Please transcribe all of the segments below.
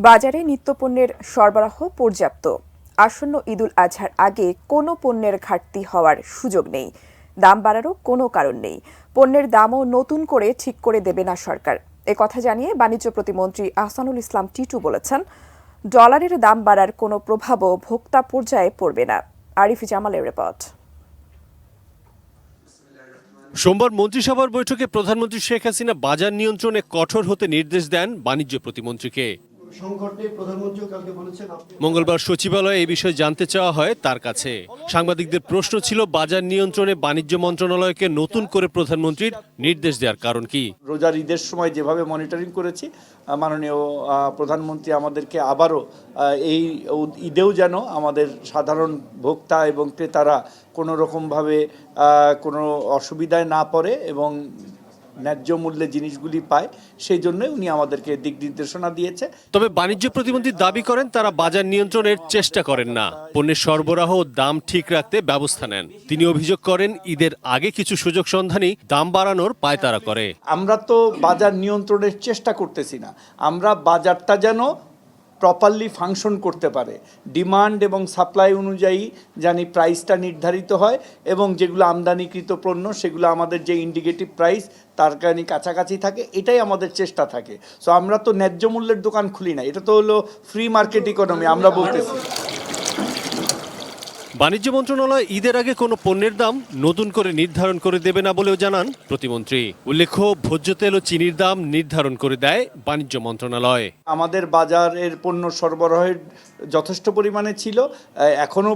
বাজারে নিত্যপণ্যের সরবরাহ পর্যাপ্ত। আসন্ন ঈদুল আজহার আগে কোনো পণ্যের ঘাটতি হওয়ার সুযোগ নেই। দাম বাড়ারও কোনো কারণ নেই। পণ্যের দামও নতুন করে ঠিক করে দেবে না সরকার। একথা জানিয়ে বাণিজ্য প্রতিমন্ত্রী আহসানুল ইসলাম টিটু বলেছেন, ডলারের দাম বাড়ার কোনো প্রভাবও ভোক্তা পর্যায়ে পড়বে না। আরিফ জামালের রিপোর্ট। সোমবার মন্ত্রিসভার বৈঠকে প্রধানমন্ত্রী শেখ হাসিনা বাজার নিয়ন্ত্রণে কঠোর হতে নির্দেশ দেন বাণিজ্য প্রতিমন্ত্রীকে। মঙ্গলবার সচিবালয়ে এই বিষয়ে জানতে চাওয়া হয় তার কাছে। সাংবাদিকদের প্রশ্ন ছিল, বাজার নিয়ন্ত্রণে বাণিজ্য মন্ত্রণালয়কে নতুন করে প্রধানমন্ত্রীর নির্দেশ দেওয়ার কারণ কি? রোজার ঈদের সময় যেভাবে মনিটরিং করেছি, মাননীয় প্রধানমন্ত্রী আমাদেরকে আবারও এই ঈদেও যেন আমাদের সাধারণ ভোক্তা এবং ক্রেতারা কোনো রকমভাবে কোনো অসুবিধায় না পড়ে এবং ন্যায্য মূল্যে জিনিসগুলি পায়, সেই জন্য উনি আমাদেরকে দিক নির্দেশনা দিয়েছে। তবে বাণিজ্য প্রতিমন্ত্রী দাবি করেন, তারা বাজার নিয়ন্ত্রণের চেষ্টা করেন না, পণ্যের সরবরাহ ও দাম ঠিক রাখতে ব্যবস্থা নেন। তিনি অভিযোগ করেন, ঈদের আগে কিছু সুযোগ সন্ধানী দাম বাড়ানোর পায়তারা করে। আমরা তো বাজার নিয়ন্ত্রণের চেষ্টা করতেছি না, আমরা বাজারটা যেন প্রপারলি ফাংশন করতে পারে, ডিমান্ড এবং সাপ্লাই অনুযায়ী জানি প্রাইসটা নির্ধারিত হয় এবং যেগুলো আমদানিকৃত পণ্য সেগুলো আমাদের যে ইন্ডিকেটিভ প্রাইস তার কারণে কাছাকাছি থাকে, এটাই আমাদের চেষ্টা থাকে। সো আমরা তো ন্যায্য মূল্যের দোকান খুলি না, এটা তো হলো ফ্রি মার্কেট ইকোনমি আমরা বলতেছি। বাণিজ্য মন্ত্রণালয় ঈদের আগে কোনো পণ্যের দাম নতুন করে নির্ধারণ করে দেবে না বলেও জানান প্রতিমন্ত্রী। উল্লেখ্য, ভোজ্য তেল ও চিনির দাম নির্ধারণ করে দেয় বাণিজ্য মন্ত্রণালয়। আমাদের বাজারের পণ্য সরবরাহের যথেষ্ট পরিমাণে ছিল, এখনও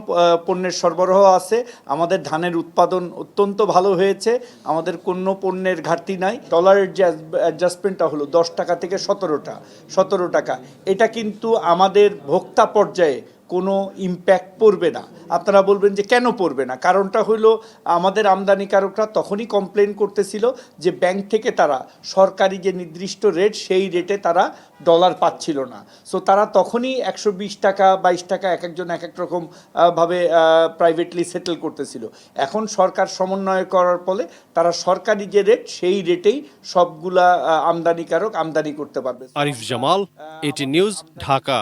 পণ্যের সরবরাহ আছে। আমাদের ধানের উৎপাদন অত্যন্ত ভালো হয়েছে, আমাদের কোনো পণ্যের ঘাটতি নাই। ডলারের যে অ্যাডজাস্টমেন্টটা হলো 10 টাকা থেকে 17 টাকা, এটা কিন্তু আমাদের ভোক্তা পর্যায়ে কোনো ইম্প্যাক্ট পড়বে না। আপনারা বলবেন যে কেন পড়বে না, কারণটা হলো আমাদের আমদানিকারকরা তখনই কমপ্লেন করতেছিল যে ব্যাংক থেকে তারা সরকারি যে নির্দিষ্ট রেট সেই রেটে তারা ডলার পাচ্ছিল না। সো তারা তখনই 120 টাকা 22 টাকা এক একজন এক এক রকম ভাবে প্রাইভেটলি সেটেল করতেছিল। এখন সরকার সমন্বয় করার ফলে তারা সরকারি যে রেট সেই রেটেই সবগুলা আমদানিকারক আমদানি করতে পারবে। আরিফ জামাল, এটি নিউজ, ঢাকা।